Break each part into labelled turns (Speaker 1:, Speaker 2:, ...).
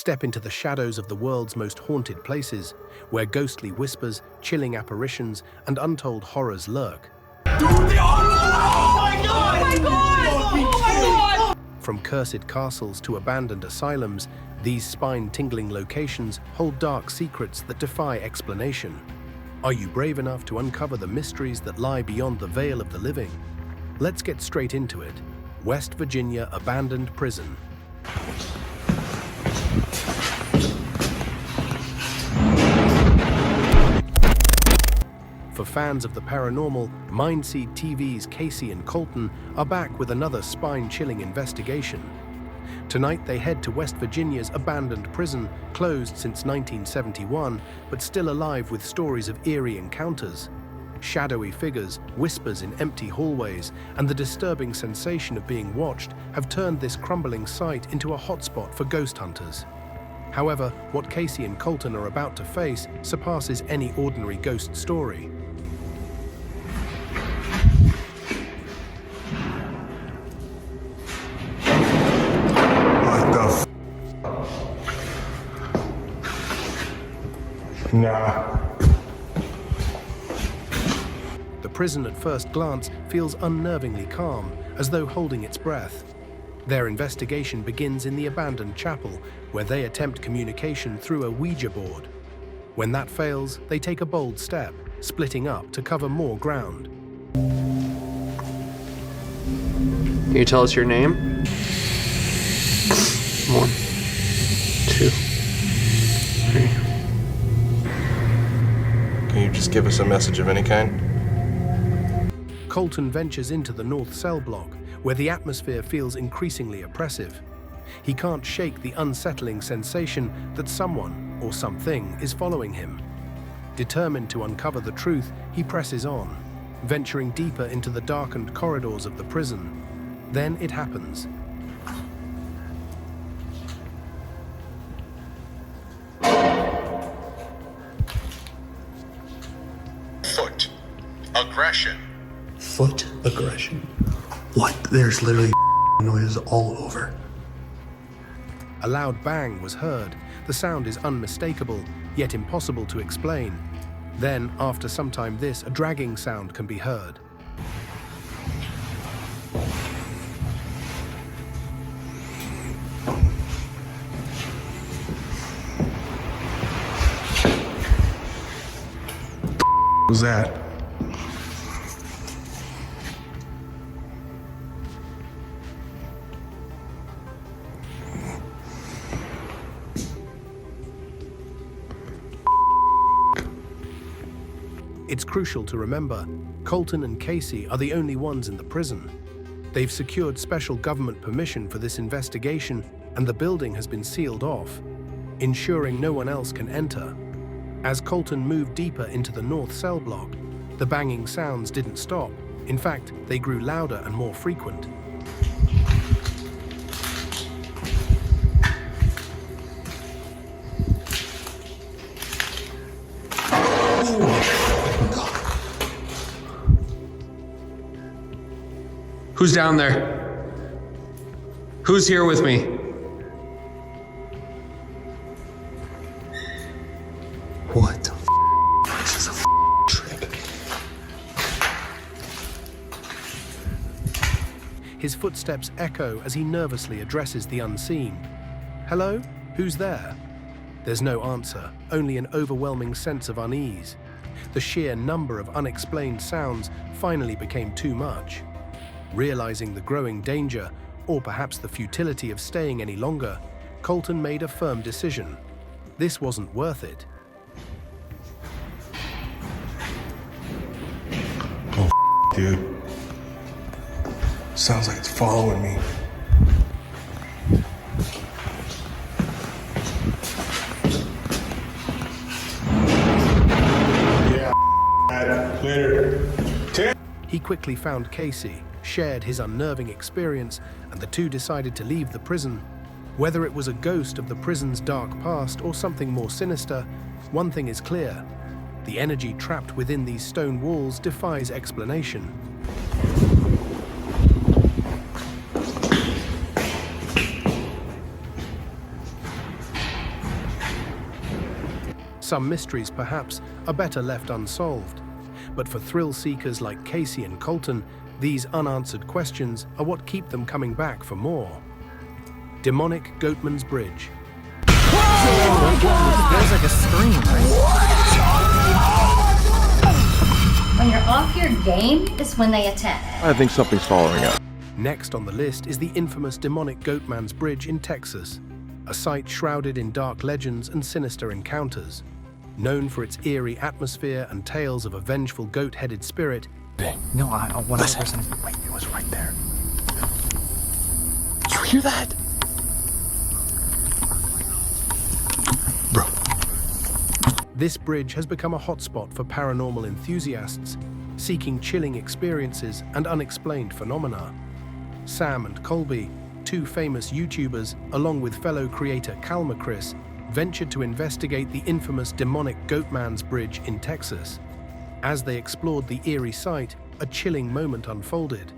Speaker 1: Step into the shadows of the world's most haunted places, where ghostly whispers, chilling apparitions, and untold horrors lurk.
Speaker 2: Dude, they are alive! Oh my god! Oh my god! Oh my god!
Speaker 1: From cursed castles to abandoned asylums, these spine-tingling locations hold dark secrets that defy explanation. Are you brave enough to uncover the mysteries that lie beyond the veil of the living? Let's get straight into it. West Virginia Abandoned Prison. For fans of the paranormal, Mindseed TV's Casey and Colton are back with another spine-chilling investigation. Tonight they head to West Virginia's abandoned prison, closed since 1971, but still alive with stories of eerie encounters. Shadowy figures, whispers in empty hallways, and the disturbing sensation of being watched have turned this crumbling site into a hotspot for ghost hunters. However, what Casey and Colton are about to face surpasses any ordinary ghost story.
Speaker 3: Nah.
Speaker 1: The prison at first glance feels unnervingly calm, as though holding its breath. Their investigation begins in the abandoned chapel, where they attempt communication through a Ouija board. When that fails, they take a bold step, splitting up to cover more ground.
Speaker 4: Can you tell us your name? 1, 2, 3.
Speaker 3: Can you just give us a message of any kind?
Speaker 1: Colton ventures into the north cell block, where the atmosphere feels increasingly oppressive. He can't shake the unsettling sensation that someone or something is following him. Determined to uncover the truth, he presses on, venturing deeper into the darkened corridors of the prison. Then it happens.
Speaker 5: Foot aggression.
Speaker 6: Foot aggression. What? There's literally noises all over.
Speaker 1: A loud bang was heard. The sound is unmistakable, yet impossible to explain. Then, after some time a dragging sound can be heard.
Speaker 3: What was that?
Speaker 1: It's crucial to remember, Colton and Casey are the only ones in the prison. They've secured special government permission for this investigation, and the building has been sealed off, ensuring no one else can enter. As Colton moved deeper into the north cell block, the banging sounds didn't stop. In fact, they grew louder and more frequent.
Speaker 4: Who's down there? Who's here with me?
Speaker 6: What the This is a trick.
Speaker 1: His footsteps echo as he nervously addresses the unseen. Hello? Who's there? There's no answer, only an overwhelming sense of unease. The sheer number of unexplained sounds finally became too much. Realizing the growing danger, or perhaps the futility of staying any longer, Colton made a firm decision. This wasn't worth it.
Speaker 3: Oh, dude. Sounds like it's following me. Yeah, later.
Speaker 1: He quickly found Casey, shared his unnerving experience, and the two decided to leave the prison. Whether it was a ghost of the prison's dark past or something more sinister, one thing is clear: the energy trapped within these stone walls defies explanation. Some mysteries, perhaps, are better left unsolved. But for thrill seekers like Casey and Colton, these unanswered questions are what keep them coming back for more. Demonic Goatman's Bridge.
Speaker 7: There's like a scream, right?
Speaker 8: When you're off your game is when they attack.
Speaker 9: I think something's following us.
Speaker 1: Next on the list is the infamous demonic Goatman's Bridge in Texas, a site shrouded in dark legends and sinister encounters. Known for its eerie atmosphere and tales of a vengeful goat-headed spirit.
Speaker 7: No, 100%.
Speaker 9: Wait, it was right there. You hear that?
Speaker 6: Bro.
Speaker 1: This bridge has become a hotspot for paranormal enthusiasts seeking chilling experiences and unexplained phenomena. Sam and Colby, two famous YouTubers, along with fellow creator Calma Chris, ventured to investigate the infamous demonic Goatman's Bridge in Texas. As they explored the eerie site, a chilling moment unfolded.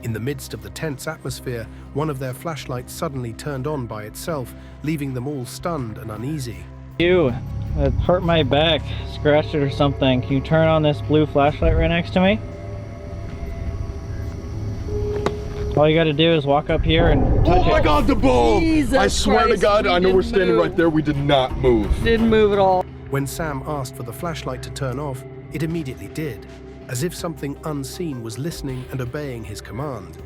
Speaker 1: In the midst of the tense atmosphere, one of their flashlights suddenly turned on by itself, leaving them all stunned and uneasy.
Speaker 10: It hurt my back, scratched it or something. Can you turn on this blue flashlight right next to me? All you gotta do is walk up here and touch it.
Speaker 9: Oh my God, the ball!
Speaker 7: Jesus
Speaker 9: I swear
Speaker 7: Christ,
Speaker 9: to God, I know
Speaker 7: we
Speaker 9: we're
Speaker 7: didn't
Speaker 9: standing
Speaker 7: move.
Speaker 9: right there. We did not move.
Speaker 7: Didn't move at all.
Speaker 1: When Sam asked for the flashlight to turn off, it immediately did, as if something unseen was listening and obeying his command.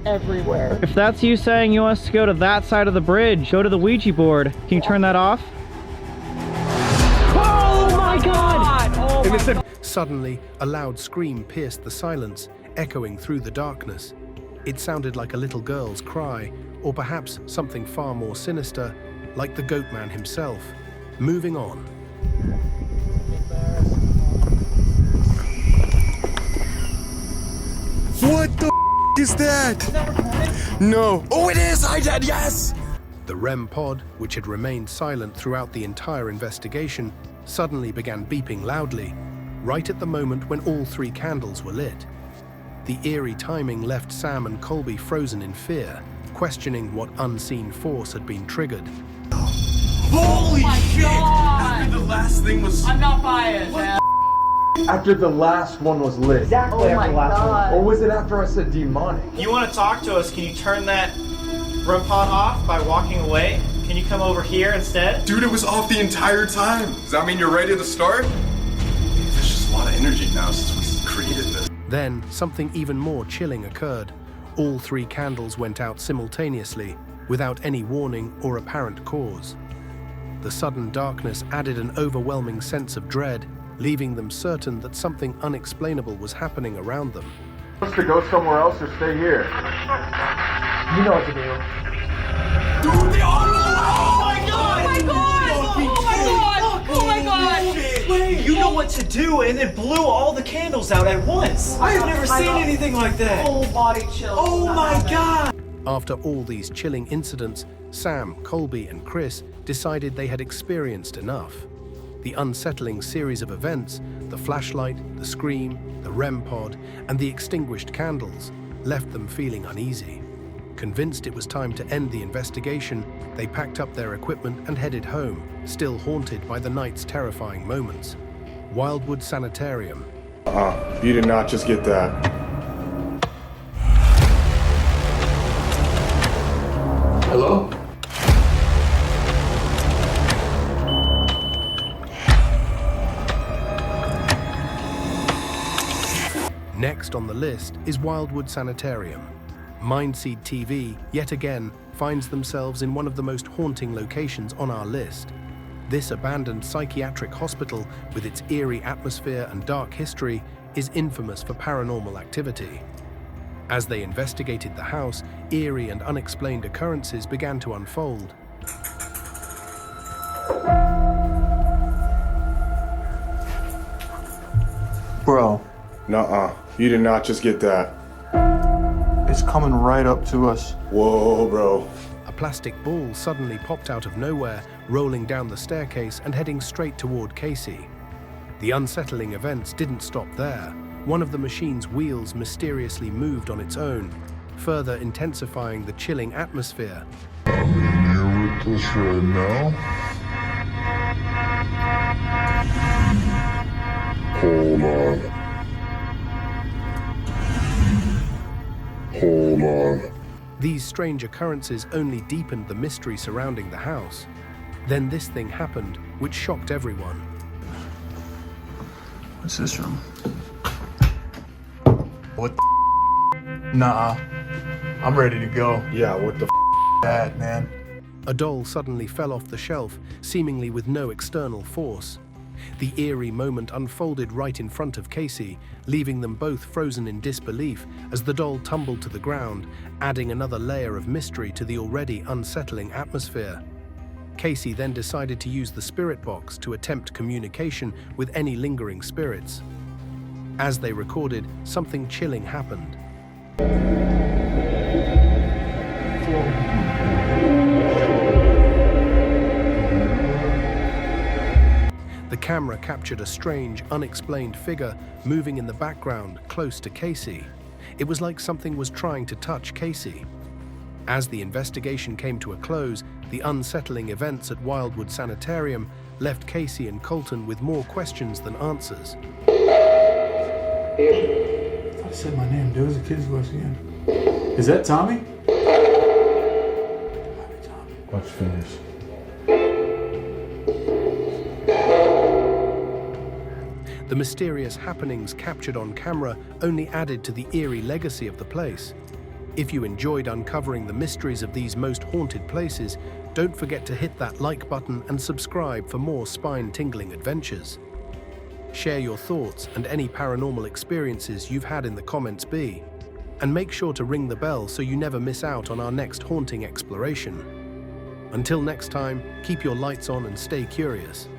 Speaker 7: Everywhere.
Speaker 10: If that's you saying you want us to go to that side of the bridge, go to the Ouija board. Can you turn that off?
Speaker 7: Oh my God! Oh my God.
Speaker 1: Suddenly, a loud scream pierced the silence, echoing through the darkness. It sounded like a little girl's cry, or perhaps something far more sinister, like the Goatman himself. Moving on.
Speaker 9: What the is that? No. Oh, it is! I did, yes!
Speaker 1: The REM pod, which had remained silent throughout the entire investigation, suddenly began beeping loudly, right at the moment when all three candles were lit. The eerie timing left Sam and Colby frozen in fear, questioning what unseen force had been triggered.
Speaker 2: Holy shit! After the last thing was...
Speaker 7: I'm not biased, man.
Speaker 9: After the last one was lit.
Speaker 7: Exactly after the last one.
Speaker 9: Or was it after I said demonic?
Speaker 11: You want to talk to us? Can you turn that REM pod off by walking away? Can you come over here instead?
Speaker 3: Dude, it was off the entire time. Does that mean you're ready to start? There's just a lot of energy now since we created this.
Speaker 1: Then, something even more chilling occurred. All three candles went out simultaneously, without any warning or apparent cause. The sudden darkness added an overwhelming sense of dread, leaving them certain that something unexplainable was happening around them.
Speaker 9: To go somewhere else or stay here? You know what to do.
Speaker 2: Dude, they are... Oh my God!
Speaker 7: Oh my God! Oh my God! Oh my God!
Speaker 11: You know what to do, and it blew all the candles out at once. I have never seen anything like that.
Speaker 7: Full body chill.
Speaker 11: Oh my God!
Speaker 1: After all these chilling incidents, Sam, Colby, and Chris decided they had experienced enough. The unsettling series of events, the flashlight, the scream, the REM pod, and the extinguished candles, left them feeling uneasy. Convinced it was time to end the investigation, they packed up their equipment and headed home, still haunted by the night's terrifying moments. Wildwood Sanitarium.
Speaker 3: You did not just get that.
Speaker 6: Hello?
Speaker 1: Next on the list is Wildwood Sanitarium. Mindseed TV, yet again, finds themselves in one of the most haunting locations on our list. This abandoned psychiatric hospital, with its eerie atmosphere and dark history, is infamous for paranormal activity. As they investigated the house, eerie and unexplained occurrences began to unfold.
Speaker 6: Bro,
Speaker 3: Nuh-uh. You did not just get that.
Speaker 6: it's coming right up to us.
Speaker 3: Whoa, bro.
Speaker 1: A plastic ball suddenly popped out of nowhere, rolling down the staircase and heading straight toward Casey. The unsettling events didn't stop there. One of the machine's wheels mysteriously moved on its own, further intensifying the chilling atmosphere.
Speaker 3: I'm in here with this right now.
Speaker 1: These strange occurrences only deepened the mystery surrounding the house. Then this thing happened, which shocked everyone.
Speaker 6: What's this room? What the Nah. I'm ready to go.
Speaker 9: Yeah, what the
Speaker 6: Bad, man.
Speaker 1: A doll suddenly fell off the shelf, seemingly with no external force. The eerie moment unfolded right in front of Casey, leaving them both frozen in disbelief as the doll tumbled to the ground, adding another layer of mystery to the already unsettling atmosphere. Casey then decided to use the spirit box to attempt communication with any lingering spirits. As they recorded, something chilling happened. The camera captured a strange, unexplained figure moving in the background close to Casey. It was like something was trying to touch Casey. As the investigation came to a close, the unsettling events at Wildwood Sanitarium left Casey and Colton with more questions than answers.
Speaker 6: I said my name. There was a kid's voice again.
Speaker 9: Is that Tommy?
Speaker 6: Watch finish.
Speaker 1: The mysterious happenings captured on camera only added to the eerie legacy of the place. If you enjoyed uncovering the mysteries of these most haunted places, don't forget to hit that like button and subscribe for more spine-tingling adventures. Share your thoughts and any paranormal experiences you've had in the comments below. And make sure to ring the bell so you never miss out on our next haunting exploration. Until next time, keep your lights on and stay curious.